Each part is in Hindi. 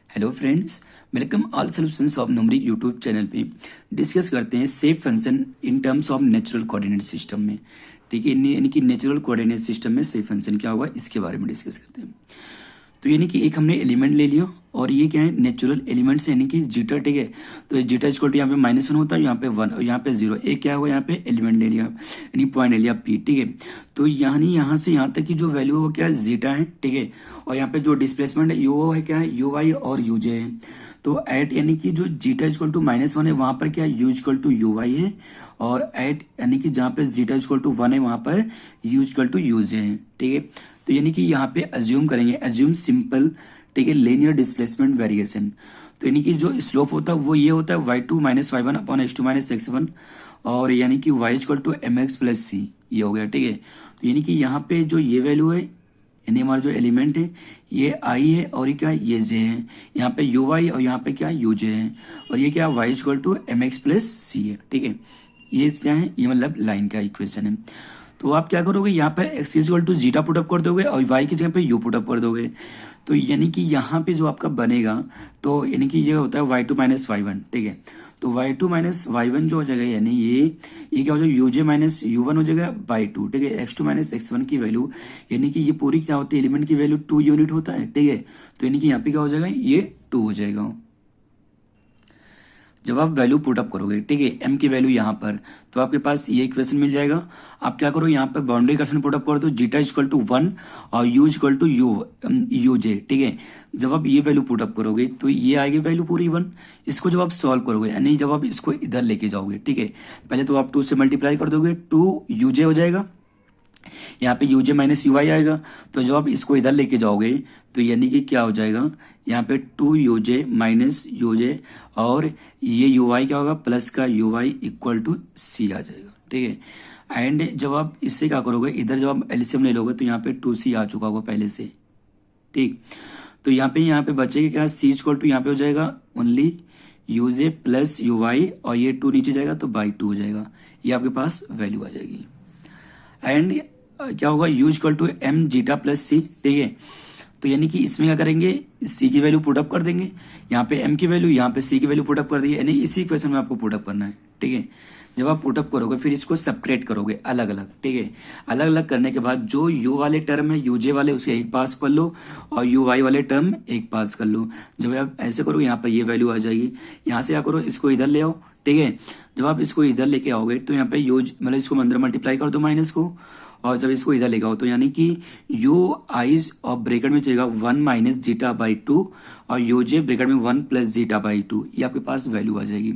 Hello friends, welcome all solutions of numeric YouTube channel पे डिस्कस करते हैं safe function in terms of natural coordinate system में। ठीक है, यानी कि नेचुरल कोऑर्डिनेट सिस्टम में सेफ फंक्शन क्या होगा इसके बारे में डिस्कस करते हैं। तो यानी कि एक हमने एलिमेंट ले लिया और ये क्या है, नेचुरल एलिमेंट्स यानी कि जीटा। ठीक है, तो जीटा इक्वल टू यहाँ पे -1 होता है, यहाँ पे 1 और यहाँ पे 0। एक क्या हुआ, यहाँ पे एलिमेंट ले लिया यानी पॉइंट ले लिया पी। ठीक है, तो यानी यहाँ से यहाँ तक की जो वैल्यू है वो क्या है, जीटा है। ठीक है, और यहाँ पे जो डिस्प्लेसमेंट है यू है क्या है, यू वाई और यूजे है। तो एट यानी कि जो जीटा इक्वल टू -1 है वहां पर क्या है, u equal to u y है। और एट यानी कि जहाँ पे जीटा इक्वल टू 1 है वहां पर यू इक्वल टू यूजे है। ठीक है, तो यानी कि यहाँ पे अज्यूम करेंगे, अज्यूम सिंपल। ठीक है, लीनियर डिस्प्लेसमेंट वेरिएशन। तो यानी कि जो स्लोप होता है वो ये होता है y2 - y1 upon x2 - x1, और यानी कि y equal to mx plus c, ये हो गया। ठीक है, तो यानी कि यहाँ पे जो ये वैल्यू है यानी हमारा जो एलिमेंट है ये i है और ये क्या है, ये j है। यहाँ पे uy और यहाँ पे क्या है, uj है। और ये क्या है, y equal to mx plus c है। ठीक है, ये क्या है, ये मतलब लाइन का इक्वेशन है। तो आप क्या करोगे, यहाँ पर x equal to zeta put up कर दोगे और y की जगह पे u पुटअप कर दोगे। तो यानी कि यहाँ पे जो आपका बनेगा, तो यानी कि ये होता है y2 - y1। ठीक है, तो y2 - y1 जो हो जाएगा यानी ये क्या हो जाएगा, uj - u1 हो जाएगा बाई 2। ठीक है, x2 - x1 की वैल्यू यानी कि ये पूरी क्या होती है, एलिमेंट की वैल्यू 2 यूनिट होता है। ठीक है, तो यानी कि यहाँ पे क्या हो जाएगा, ये 2 हो जाएगा जब आप वैल्यू पुट अप करोगे। ठीक है, m की वैल्यू यहाँ पर, तो आपके पास ये इक्वेशन मिल जाएगा। आप क्या करो, यहाँ पर बाउंड्री कंडीशन पुट अप कर दो, जीटा इक्वल टू 1 और u इक्वल टू यू जे। ठीक है, जब आप ये वैल्यू पुट अप करोगे तो ये आएगी वैल्यू पूरी 1। इसको जब आप सॉल्व करोगे यानी जब आप इसको इधर लेके जाओगे, ठीक है, पहले तो आप 2 से मल्टीप्लाई कर दोगे, 2 यूजे हो जाएगा, यहाँ पे यूजे माइनस यू आई आएगा। तो जब आप इसको इधर लेके जाओगे तो यानी कि क्या हो जाएगा, यहाँ पे 2 यूजे माइनस यूजे और ये यू आई क्या होगा, प्लस का यू आई इक्वल टू सी आ जाएगा। ठीक है, एंड जब आप इससे क्या करोगे, इधर जब आप एलसीएम ले लोगे तो यहाँ पे 2c आ चुका होगा पहले से। ठीक, तो यहाँ पे बचेगा क्या, सी इक्वल टू यहाँ पे हो जाएगा ओनली यूजे प्लस यू आई और ये 2 नीचे जाएगा तो बाई 2 हो जाएगा। ये आपके पास वैल्यू आ जाएगी। एंड क्या होगा, u equal to m zeta plus c. ठीक है, तो यानी कि इसमें क्या करेंगे, सी की वैल्यू पुटअप कर देंगे, यहाँ पे एम की वैल्यू, यहाँ पे सी की वैल्यू पुटअप कर देंगे, यानी इसी इक्वेशन में आपको पुटअप करना है। ठीक है, जब आप पुटअप करोगे फिर इसको सेपरेट करोगे अलग अलग। ठीक है, अलग अलग करने के बाद जो यू वाले टर्म है यूजे वाले उसके एक पास कर लो और यू वाई वाले टर्म एक पास कर लो। जब आप ऐसे करोगे यहाँ पर ये वैल्यू आ जाएगी। यहाँ से क्या करो, इसको इधर ले आओ। ठीक है, जब आप इसको इधर लेके आओगे तो यहाँ पे यूज मतलब इसको अंदर मल्टीप्लाई कर दो माइनस को, और जब इसको इधर लेगा हो तो यानी कि यू आईज और ब्रैकेट में चलेगा 1 माइनस जीटा बाई 2 और यूजे ब्रैकेट में 1 प्लस जीटा बाई 2, ये आपके पास वैल्यू आ जाएगी।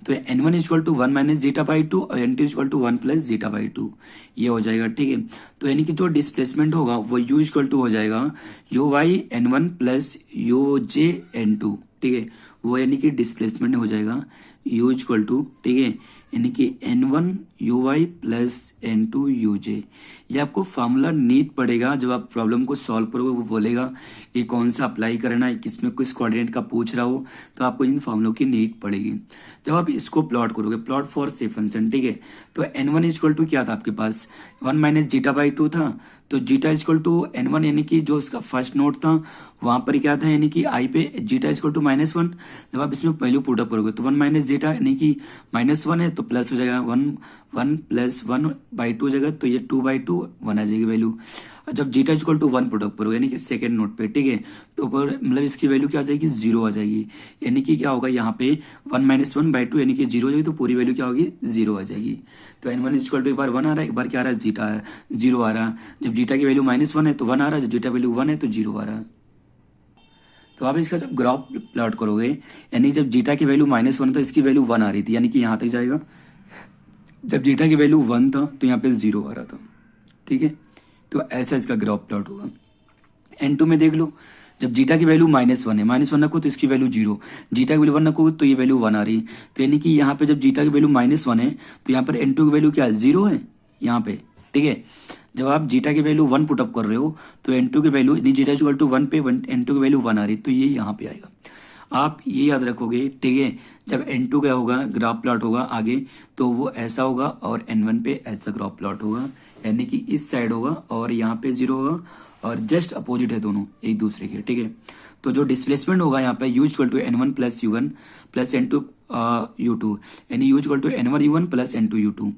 तो n1 equal to 1 minus zeta by 2 और n2 equal to 1 plus zeta by 2, ये हो जाएगा। ठीक है, तो यानी कि जो डिस्प्लेसमेंट होगा वो यू इक्वल टू हो जाएगा u y n1 plus u j n2। ठीक है, वो यानी कि डिस्प्लेसमेंट हो जाएगा यू इक्वल टू, ठीक है, यानी कि n1 यू वाई प्लस n2 यू जे। ये आपको फॉर्मूला नीट पड़ेगा, जब आप प्रॉब्लम को सॉल्व करोगे वो बोलेगा कि कौन सा अप्लाई करना है, किसमें किस कोऑर्डिनेट का पूछ रहा हो, तो आपको इन फॉर्मूलों की नीट पड़ेगी। जब आप इसको प्लॉट करोगे, प्लॉट फॉर सेफ फंक्शन। ठीक है, तो n1 इक्वल टू क्या था आपके पास, 1 माइनस जीटा बाई 2 था, तो जीटा इक्वल टू n1 यानी कि जो उसका फर्स्ट नोट था वहां पर क्या था, यानी कि आई पे जीटा इक्वल टू -1। जब आप इसमें वैल्यू पुट अप करोगे तो 1 माइनस जीटा यानी कि -1 है तो प्लस हो जाएगा 1 प्लस 1 बाई 2 हो जाएगा, तो ये 2 बाई 2 1 आ जाएगी वैल्यू। जब zeta equal to 1 put up करोगे यानी कि सेकंड नोट पे, ठीक है, तो पर मतलब इसकी वैल्यू क्या आ जाएगी, 0 आ जाएगी। यानी कि क्या होगा, यहाँ पे 1 माइनस 1 बाई 2 यानी कि 0 हो जाएगी, तो पूरी वैल्यू क्या होगी, 0 आ जाएगी। तो n1 इक्वल टू एक बार 1 आ रहा है, एक बार क्या आ रहा है, जीटा 0 आ रहा है। जब जीटा की वैल्यू -1 है तो 1 आ रहा है, जब जीटा वैल्यू 1 है तो 0 आ रहा है। तो आप इसका जब ग्राफ प्लॉट करोगे यानी जब जीटा की वैल्यू -1 तो इसकी वैल्यू 1 आ रही थी, यानी कि यहाँ तक जाएगा। जब जीटा की वैल्यू 1 था तो यहाँ पे 0 आ रहा था। ठीक है, तो ऐसा इसका ग्राफ प्लॉट होगा। n2 में देख लो, जब जीटा की वैल्यू -1 है, -1 रखो तो इसकी वैल्यू 0, जीटा की वैल्यू 1 रखो तो ये वैल्यू 1 आ रही। तो यानी कि यहाँ पे जब जीटा की वैल्यू -1 है तो यहाँ पर n2 की वैल्यू क्या है, 0 है यहाँ पे। ठीक है, जब आप जीटा की वैल्यू 1 पुटअप कर रहे हो तो n2 की वैल्यू जीटा इक्वल टू 1 पे n2 की वैल्यू 1 आ रही, तो ये यहाँ पे आएगा। आप ये याद रखोगे। ठीक है, जब n2 क्या होगा, ग्राफ प्लॉट होगा आगे, तो वो ऐसा होगा और n1 पे ऐसा ग्राफ प्लॉट होगा, यानी कि इस साइड होगा और यहाँ पे 0 होगा और जस्ट अपोजिट है दोनों एक दूसरे के। ठीक है, तो जो डिस्प्लेसमेंट होगा यहाँ पे u equal to N1 plus U1 plus N2 U2, यानी you equal to N1 U1 plus N2 U2।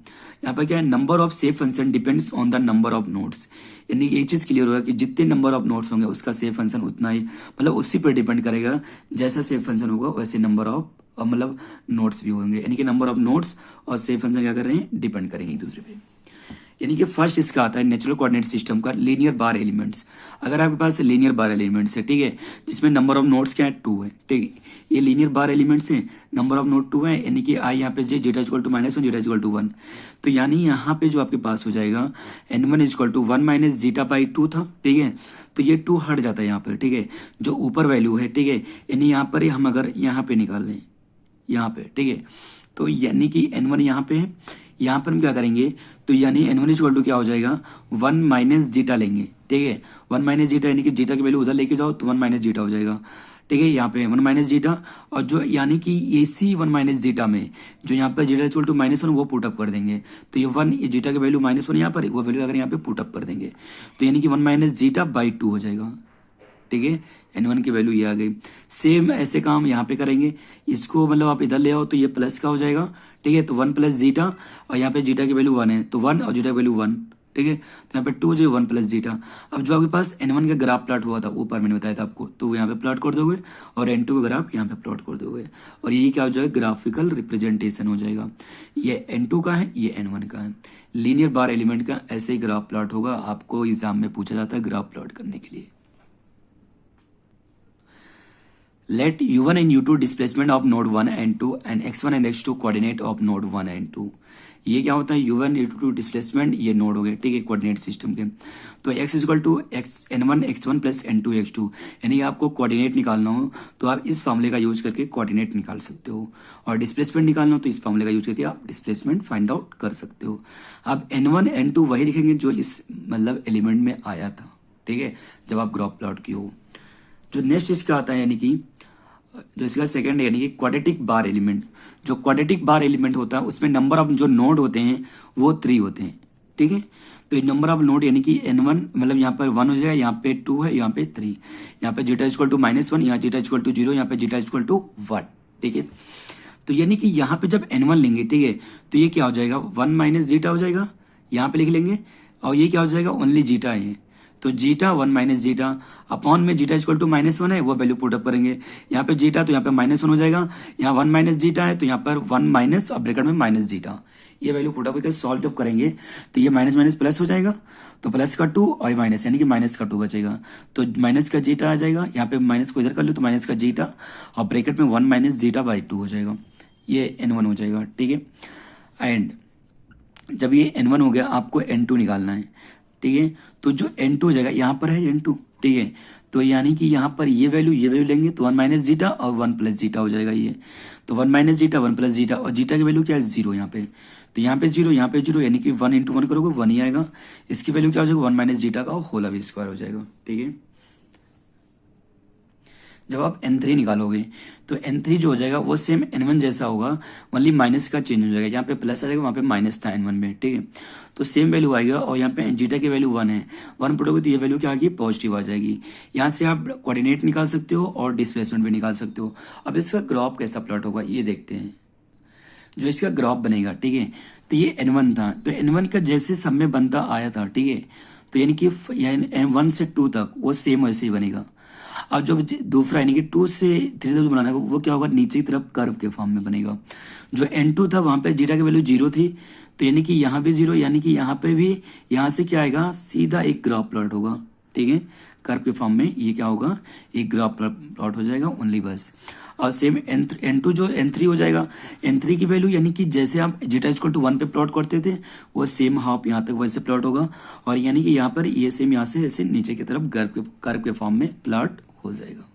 यहाँ पर क्या है, number of safe function depends on the number of nodes, यानी ये चीज क्लियर होगा कि जितने नंबर ऑफ नोड्स होंगे उसका सेफ फंक्शन उतना ही, मतलब उसी पर डिपेंड करेगा, जैसा सेफ फंक्शन होगा वैसे नंबर ऑफ मतलब नोड्स भी होंगे, यानी कि नंबर ऑफ नोड्स और सेफ फंक्शन क्या कर रहे हैं, डिपेंड करेंगे एक दूसरे पे। यानी कि फर्स्ट इसका आता है नेचुरल कोऑर्डिनेट सिस्टम का लीनियर बार एलिमेंट्स। अगर आपके पास लीनियर बार एलिमेंट्स है, ठीक है, जिसमें नंबर ऑफ नोड्स क्या है, 2 है, ठीक है, ये लीनियर बार एलिमेंट्स है, नंबर ऑफ नोड 2 है, यानी कि आई यहाँ पे zeta equal to -1 zeta equal to 1। तो यानी यहाँ पे जो आपके पास हो जाएगा N1 equal to 1 minus zeta by 2 था, ठीक है, तो ये 2 हट जाता है यहाँ पर, ठीक है, जो ऊपर वैल्यू है, ठीक है, यानी यहाँ पर हम अगर यहाँ पे निकाल लें, यहाँ पे, ठीक है, तो यानी कि N1 यहाँ पे है, यहाँ पर हम क्या करेंगे, तो यानी N1 इक्वल टू क्या हो जाएगा, 1 माइनस जीटा लेंगे, ठीक है, 1 माइनस जीटा, यानी कि जीटा की वैल्यू उधर लेके जाओ तो 1 माइनस जीटा हो जाएगा, ठीक है, यहाँ पे 1 माइनस जीटा, और जो यानी कि इसी 1 माइनस जीटा में जो यहाँ पर जीटा इक्वल टू -1 वो पुटअप कर देंगे, तो ये 1 जीटा की वैल्यू -1 यहाँ पर, वो वैल्यू अगर यहाँ पे पुटअप कर देंगे तो यानी कि 1 माइनस जीटा बाई 2 हो जाएगा, ठीक है, N1 की वैल्यू ये आ गई। सेम ऐसे काम यहाँ पे करेंगे, इसको मतलब आप इधर ले आओ तो ये प्लस का हो जाएगा, ठीक है, तो 1 प्लस जीटा, और यहाँ पे जीटा की वैल्यू 1 है तो 1 और जीटा की वैल्यू 1, ठीक है, तो यहाँ पे 2 जो 1 प्लस जीटा। अब जो आपके पास N1 का ग्राफ प्लॉट हुआ था ऊपर मैंने बताया था आपको, तो वो यहाँ पे प्लॉट कर दोगे और N2 का ग्राफ यहाँ पे प्लॉट कर दोगे, और यही क्या हो जाएगा, ग्राफिकल रिप्रेजेंटेशन हो जाएगा। ये N2 का है, ये N1 का है, लीनियर बार एलिमेंट का ऐसे ही ग्राफ प्लॉट होगा, आपको एग्जाम में पूछा जाता है ग्राफ प्लॉट करने के लिए। Let U1 and U2 displacement of node 1 and 2 and x1 and x2 coordinate of node 1 and 2। ये क्या होता है, U1 U2 डिस्प्लेसमेंट, ये नोड हो गए, ठीक है, कोऑर्डिनेट सिस्टम के। तो x equal to N1 x1 plus N2 x2, यानी आपको कोऑर्डिनेट निकालना हो तो आप इस फॉर्मूले का यूज करके कोऑर्डिनेट निकाल सकते हो, और डिस्प्लेसमेंट निकालना हो तो इस फॉर्मूले का यूज करके आप डिस्प्लेसमेंट फाइंड आउट कर सकते हो। अब N1 N2 वही लिखेंगे जो इस मतलब एलिमेंट में आया था, ठीक है, जब आप ग्राफ प्लॉट की हो। जो नेक्स्ट इसका आता है, यानी कि जो इसका सेकंड है, यानी कि क्वाड्रेटिक बार एलिमेंट। जो क्वाड्रेटिक बार एलिमेंट होता है उसमें नंबर ऑफ जो नोड होते हैं वो 3 होते हैं, ठीक है, तो ये नंबर ऑफ नोड यानी कि N1 मतलब यहाँ पर 1 हो जाएगा, यहाँ पे 2 है, यहाँ पे 3, यहाँ पे जीटा इक्वल टू -1, यहाँ जीटा इक्वल टू 0, यहाँ पे जीटा इक्वल टू 1, ठीक है। तो यानी कि यहाँ पे जब N1 लेंगे, ठीक है, तो ये क्या हो जाएगा, 1 माइनस जीटा हो जाएगा, यहाँ पे लिख लेंगे, और ये क्या हो जाएगा, ओनली जीटा है, तो जीटा 1 माइनस जीटा अपॉन में जीटा इक्वल टू -1 है, वो वैल्यू पुट अप करेंगे, यहाँ पे जीटा तो यहाँ पे -1 हो जाएगा, यहाँ 1 माइनस जीटा है तो यहाँ पर 1 माइनस और ब्रैकेट में माइनस जीटा, ये वैल्यू पुट अप करके सॉल्व जब करेंगे तो ये माइनस माइनस प्लस हो जाएगा, तो प्लस का 2 और माइनस यानी कि माइनस का 2 बचेगा, तो माइनस का जीटा आ जाएगा, यहाँ पे माइनस को इधर कर लो तो माइनस का जीटा और ब्रैकेट में 1 माइनस जीटा बाई 2 हो जाएगा, ये N1 हो जाएगा, ठीक है। एंड जब ये N1 हो गया आपको N2 निकालना है, ठीक है, तो जो N2 हो जाएगा, यहाँ पर है N2, ठीक है, तो यानी कि यहाँ पर ये वैल्यू लेंगे तो 1 माइनस जीटा और 1 प्लस जीटा हो जाएगा, ये तो 1 माइनस जीटा 1 प्लस जीटा, और जीटा की वैल्यू क्या है, 0 यहाँ पे, तो यहाँ पे 0 यहाँ पे 0, यानी कि 1 इंटू 1 करोगे 1 ही आएगा, इसकी वैल्यू क्या हो जाएगा, 1 माइनस जीटा का होल अब स्क्वायर हो जाएगा, ठीक है। जब आप N3 निकालोगे तो N3 जो हो जाएगा वो सेम N1 जैसा होगा, ओनली माइनस का चेंज हो जाएगा, यहाँ पे प्लस आ जाएगा, वहाँ पे माइनस था N1 में, ठीक है, तो सेम वैल्यू आएगा, और यहाँ पे जीटा की वैल्यू 1 है, 1 पुटोगे तो ये वैल्यू क्या आएगी, पॉजिटिव आ जाएगी। यहाँ से आप कोऑर्डिनेट निकाल सकते हो और डिस्प्लेसमेंट भी निकाल सकते हो। अब इसका ग्राफ कैसा प्लॉट होगा ये देखते हैं। जो इसका ग्राफ बनेगा, ठीक है, तो ये N1 था, तो N1 का जैसे सब में बनता आया था, ठीक है, तो यानी कि 1 से 2 तक वो सेम वैसे ही बनेगा। अब जो दूसरा यानी कि 2 से 3 तक बनाना है वो क्या होगा, नीचे की तरफ कर्व के फॉर्म में बनेगा। जो N2 था वहां पे जीटा की वैल्यू 0 थी, तो यानी कि यहाँ पे 0, यानी कि यहाँ पे भी, यहाँ से क्या आएगा, सीधा एक ग्राफ प्लॉट होगा, ठीक है, कर्व के फॉर्म में ये क्या होगा, एक ग्राफ प्लॉट हो जाएगा ओनली, बस। और सेम N2 जो N3 हो जाएगा, N3 की वैल्यू यानी कि जैसे आप जीटा इक्वल टू 1 पे प्लॉट करते थे वो सेम हाफ यहाँ तक वैसे प्लॉट होगा, और यानी कि यहाँ पर ये सेम यहाँ से ऐसे नीचे की तरफ कर्व के फॉर्म में प्लॉट हो जाएगा।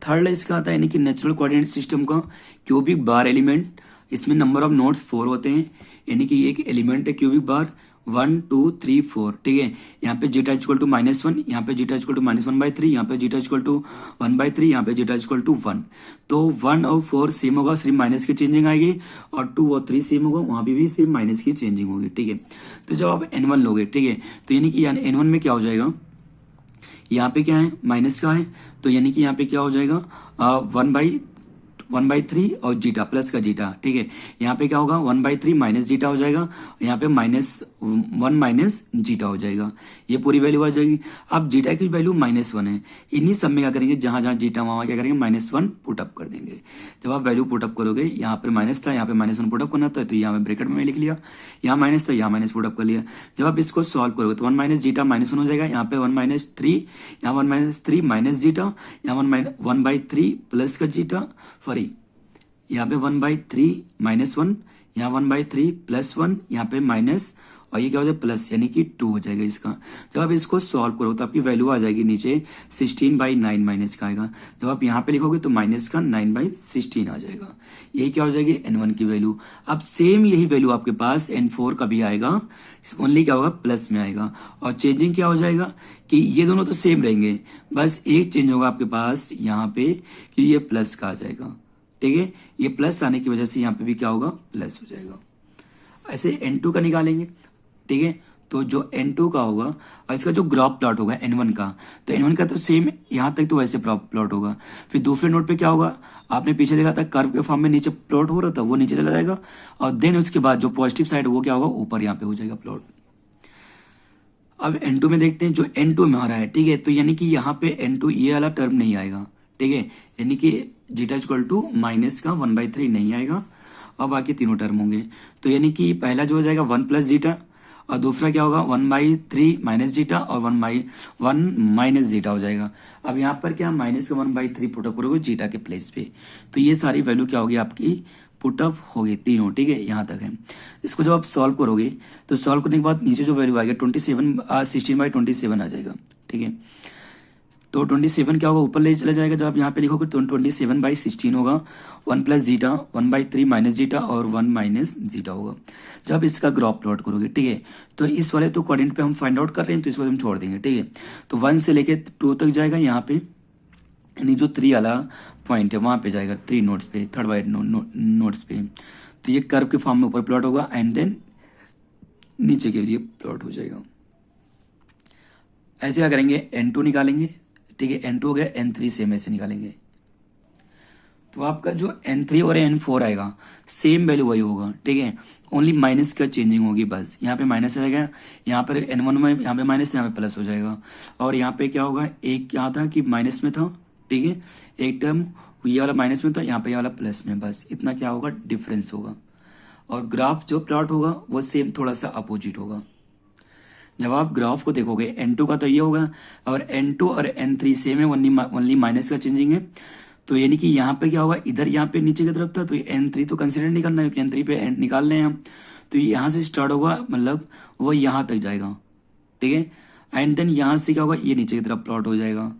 थर्ड इसका आता है यानी कि नेचुरल कोऑर्डिनेट सिस्टम का क्यूबिक बार एलिमेंट। इसमें नंबर ऑफ नोड्स 4 होते हैं, यानी कि एक एलिमेंट है क्यूबिक बार 1 2 3 4, ठीक है। यहाँ पे जीटा इक्वल टू -1, यहाँ पे जीटा इक्वल टू -1/3, यहाँ पे जीटा इक्वल टू 1/3, यहाँ पे जीटा इक्वल टू 1। तो 1 और 4 सेम होगा, सिर्फ माइनस की चेंजिंग आएगी, और 2 और 3 सेम होगा, वहां भी सिर्फ माइनस की चेंजिंग होगी, ठीक है। तो जब आप N1 लोगे, ठीक है, तो यानी कि N1 में क्या हो जाएगा, यहाँ पे क्या है, माइनस का है, तो यानी कि यहाँ पे क्या हो जाएगा, 1/3 और जीटा प्लस का जीटा, ठीक है। यहाँ पे क्या होगा, 1/3 माइनस जीटा हो जाएगा, यहाँ पे -1 माइनस जीटा हो जाएगा, ये पूरी वैल्यू आ जाएगी। अब जीटा की वैल्यू -1 है, इन्हीं सब में क्या करेंगे, जहां जहां जीटा वहां क्या करेंगे, -1 पुटअप कर देंगे। जब आप वैल्यू पुटअप करोगे, यहाँ पे माइनस था, यहाँ पे -1 पुटअप करना था, तो यहाँ पे ब्रैकेट में लिख लिया, यहाँ माइनस था, यहाँ माइनस पुटअप कर लिया। जब आप इसको सॉल्व करोगे तो 1 माइनस जीटा -1 हो जाएगा, यहाँ पे 1-3, यहाँ 1-3 माइनस जीटा, यहाँ 1/3 प्लस का जीटा, सॉरी यहाँ पे 1/3 -1, यहाँ 1/3 +1, यहाँ पे माइनस, और ये क्या हो जाएगा प्लस, यानी कि 2 हो जाएगा इसका। जब आप इसको सॉल्व करो तो आपकी वैल्यू आ जाएगी नीचे 16/9 माइनस का आएगा। जब आप यहाँ पे लिखोगे तो माइनस का 9/16 आ जाएगा, यही क्या हो जाएगी N1 की वैल्यू। अब सेम यही वैल्यू आपके पास N4 का भी आएगा, ओनली क्या होगा, प्लस में आएगा। और चेंजिंग क्या हो जाएगा कि ये दोनों तो सेम रहेंगे, बस एक चेंज होगा आपके पास यहाँ पे कि ये प्लस का आ जाएगा, ठीक है। ये प्लस आने की वजह से यहाँ पे भी क्या होगा, प्लस हो जाएगा। ऐसे N2 का निकालेंगे, ठीक है। तो जो N2 का होगा और इसका जो ग्राफ प्लॉट होगा N1 का, तो N1 का तो सेम यहाँ तक तो वैसे प्लॉट होगा। फिर दूसरे नोट पे क्या होगा, आपने पीछे देखा था कर्व के फॉर्म में नीचे प्लॉट हो रहा था, वो नीचे चला जाएगा, और देन उसके बाद जो पॉजिटिव साइड वो क्या होगा, ऊपर यहाँ पे हो जाएगा प्लॉट। अब N2 में देखते हैं, जो N2 में आ रहा है, ठीक है, तो यानी कि यहाँ पे N2 ये वाला टर्म नहीं आएगा, ठीक है, यानी कि जीटा इक्वल टू माइनस का 1/3 नहीं आएगा, और बाकी तीनों टर्म होंगे। तो यानी कि पहला जो हो जाएगा 1 प्लस जीटा, और दूसरा क्या होगा 1/3 माइनस जीटा, और 1 माइनस जीटा हो जाएगा। अब यहाँ पर क्या, माइनस का 1/3 पुटअप करोगे जीटा के प्लेस पे, तो ये सारी वैल्यू क्या होगी आपकी, पुटअप हो गई तीनों, ठीक है, यहाँ तक है। इसको जब आप सॉल्व करोगे तो सॉल्व करने के बाद नीचे जो वैल्यू आएगा 16/27 आ जाएगा, ठीक है। तो 27 क्या होगा, ऊपर ले चला जाएगा। जब आप यहाँ पे लिखोगे तो 27/16 होगा, 1 प्लस जीटा, 1/3 माइनस जीटा, और 1 माइनस जीटा होगा। जब इसका ग्राफ प्लॉट करोगे, ठीक है, तो इस वाले तो कोऑर्डिनेट पे हम फाइंड आउट कर रहे हैं, तो इसको हम छोड़ देंगे, ठीक है। तो 1 से लेके 2 तक जाएगा, यहाँ पे यानी जो 3 वाला पॉइंट है वहां पे जाएगा, 3 नोट्स पे, थर्ड वाइड नोट्स पे। तो ये कर्व के फॉर्म में ऊपर प्लॉट होगा, एंड देन नीचे के लिए प्लॉट हो जाएगा। ऐसे क्या करेंगे, N2 निकालेंगे, ठीक है, N2 हो गया, N3 सेम ऐसे निकालेंगे। तो आपका जो N3 और N4 आएगा सेम वैल्यू वही होगा, ठीक है, ओनली माइनस का चेंजिंग होगी बस। यहाँ पे माइनस आएगा, यहाँ पर N1 में यहाँ पे माइनस, यहाँ पे प्लस हो जाएगा। और यहाँ पे क्या होगा, एक क्या था कि माइनस में था, ठीक है, एक टर्म ये वाला माइनस में था, यहाँ पे ये वाला प्लस में, बस इतना क्या होगा, डिफरेंस होगा। और ग्राफ जो प्लॉट होगा वो सेम थोड़ा सा अपोजिट होगा। जब आप ग्राफ को देखोगे N2 का तो ये होगा, और N2 और N3 सेम है, ओनली माइनस का चेंजिंग है। तो यानी कि यहाँ पे क्या होगा, इधर यहाँ पे नीचे की तरफ था, तो N3 तो कंसिडर नहीं करना है, क्योंकि N3 पे निकाल रहे हैं हम। तो यहाँ से स्टार्ट होगा, मतलब वो यहाँ तक जाएगा, ठीक है, एंड देन यहाँ से क्या होगा, ये नीचे की तरफ प्लॉट हो जाएगा।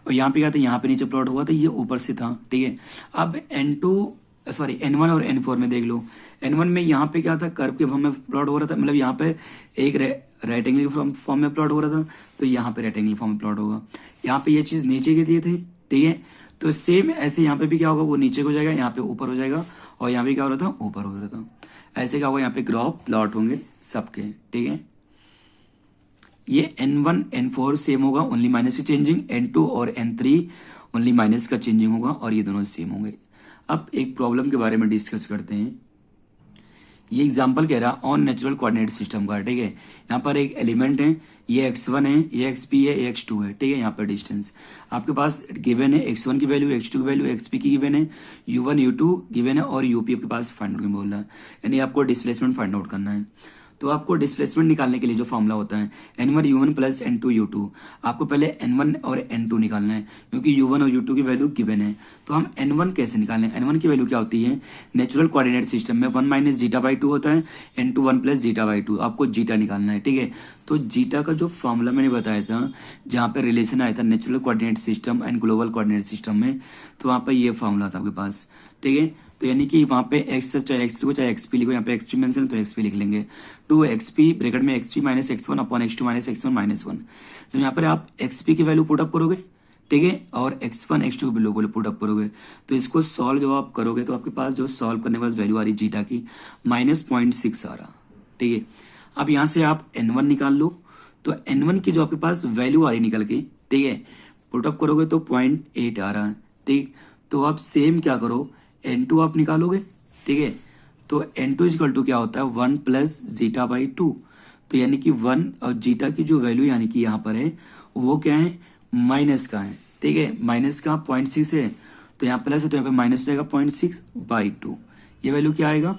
और यहाँ पे क्या था, यहाँ पे नीचे प्लॉट हुआ था, ये ऊपर से था, ठीक है। अब N1 और N4 में देख लो, N1 में यहाँ पे क्या था, कर्व के फॉर्म में प्लॉट हो रहा था, मतलब यहाँ पे एक राइट एंगल फॉर्म में प्लॉट हो रहा था, तो यहाँ पे राइट एंगल फॉर्म में प्लॉट होगा। यहाँ पे ये चीज नीचे के दिए थे, ठीक है, तो सेम ऐसे यहाँ पे भी क्या होगा, वो नीचे को जाएगा, यहाँ पे ऊपर हो जाएगा, और यहाँ पे क्या हो रहा था, ऊपर हो रहा था। ऐसे क्या होगा, यहाँ पे ग्राफ प्लॉट होंगे सबके, ठीक है। ये N1 N4 सेम होगा, ओनली माइनस की चेंजिंग, N2 और N3 ओनली माइनस का चेंजिंग होगा, और ये दोनों सेम होंगे। अब एक प्रॉब्लम के बारे में डिस्कस करते हैं। ये एग्जांपल कह रहा ऑन नेचुरल कोऑर्डिनेट सिस्टम का, ठीक है। यहाँ पर एक एलिमेंट है, ये x1 है, ये xp है, ये x2 है, ठीक है। यहाँ पर डिस्टेंस आपके पास गिवन है, x1 की वैल्यू, x2 की वैल्यू, xp की गिवन है, u1 u2 गिवन है, और यूपी आपके पास फाइंड आउट बोल रहा है, यानी आपको डिस्प्लेसमेंट फाइंड आउट करना है। तो आपको डिस्प्लेसमेंट निकालने के लिए जो फॉर्मूला होता है N1 U1 plus N2 U2, आपको पहले N1 और N2 निकालना है, क्योंकि U1 और U2 की वैल्यू गिवन है। तो हम N1 कैसे निकालें, N1 की वैल्यू क्या होती है, नेचुरल कोऑर्डिनेट सिस्टम में 1 माइनस जीटा बाई 2 होता है, N2 1 प्लस जीटा बाई 2, आपको जीटा निकालना है, ठीक है। तो जीटा का जो फॉर्मूला मैंने बताया था, जहां पे रिलेशन आया था natural coordinate system and global coordinate system में, तो वहां पर ये फॉर्मूला था आपके पास, ठीक है। तो यानी कि वहां पे x चाहे x लिखो चाहे xp लिखो, यहाँ पे xp मेंशन है तो xp लिख लेंगे, 2xp ब्रैकेट में xp minus x1 upon x2 minus x1 minus 1। जब यहाँ पर आप xp की वैल्यू पुटअप करोगे, ठीक है, और x1 x2 की वैल्यू पुटअप करोगे, तो इसको सॉल्व जब आप करोगे तो आपके पास जो सॉल्व करने के बाद वैल्यू आ रही जीटा की -0.6 आ रहा, ठीक है। अब यहाँ से आप N1 निकाल लो, तो N1 की जो आपके पास वैल्यू आ रही निकल के ठीक है, पुटअप करोगे तो 0.8 आ रहा है। ठीक, तो आप सेम क्या करो, N2 आप निकालोगे। ठीक है, तो N2 इक्वल टू क्या होता है 1 प्लस जीटा बाई 2। तो यानी कि 1 और जीटा की जो वैल्यू यानी कि यहाँ पर है वो क्या है, माइनस का है। ठीक है, माइनस का 0.6 है, तो यहाँ प्लस है तो यहाँ पे माइनस रहेगा 0.6 बाई 2। ये वैल्यू क्या आएगा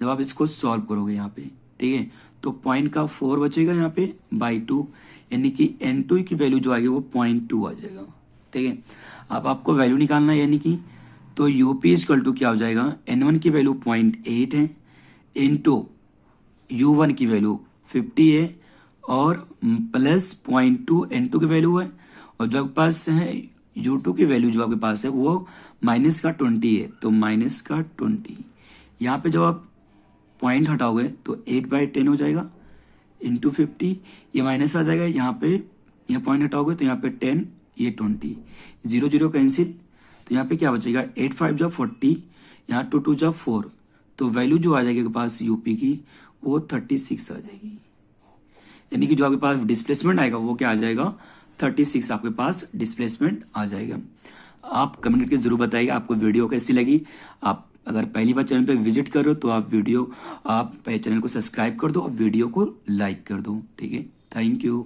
जब आप इसको सॉल्व करोगे यहाँ पे। ठीक है, तो पॉइंट का 4 बचेगा यहाँ पे बाई 2, यानी कि N2 की वैल्यू जो आएगी वो 0.2 आ जाएगा। ठीक है, अब आपको वैल्यू निकालना है, यानी कि तो यूपी इक्वल टू क्या हो जाएगा, N1 की वैल्यू 0.8 है, इंटू U1 की वैल्यू 50 है, और प्लस 0.2 N2 की वैल्यू है, और जो आपके पास है U2 की वैल्यू जो आपके पास है वो माइनस का 20 है, तो माइनस का 20। यहाँ पे जब आप पॉइंट हटाओगे तो 8/10 हो जाएगा इंटू 50, ये माइनस आ जाएगा यहाँ पे, यहाँ पॉइंट हटाओगे तो यहाँ पे 10, ये 20, 0 0 कैंसिल, तो यहाँ पे क्या बचेगा 8 5 जा 40, यहाँ 2 2 जा 4, तो वैल्यू जो आ जाएगी आपके पास यूपी की वो 36 आ जाएगी। यानी कि जो आपके पास डिस्प्लेसमेंट आएगा वो क्या आ जाएगा 36 आपके पास डिस्प्लेसमेंट आ जाएगा। आप कमेंट करके जरूर बताइए आपको वीडियो कैसी लगी। आप अगर पहली बार चैनल पे विजिट कर रहे हो तो आप चैनल को सब्सक्राइब कर दो और वीडियो को लाइक कर दो। ठीक है, थैंक यू।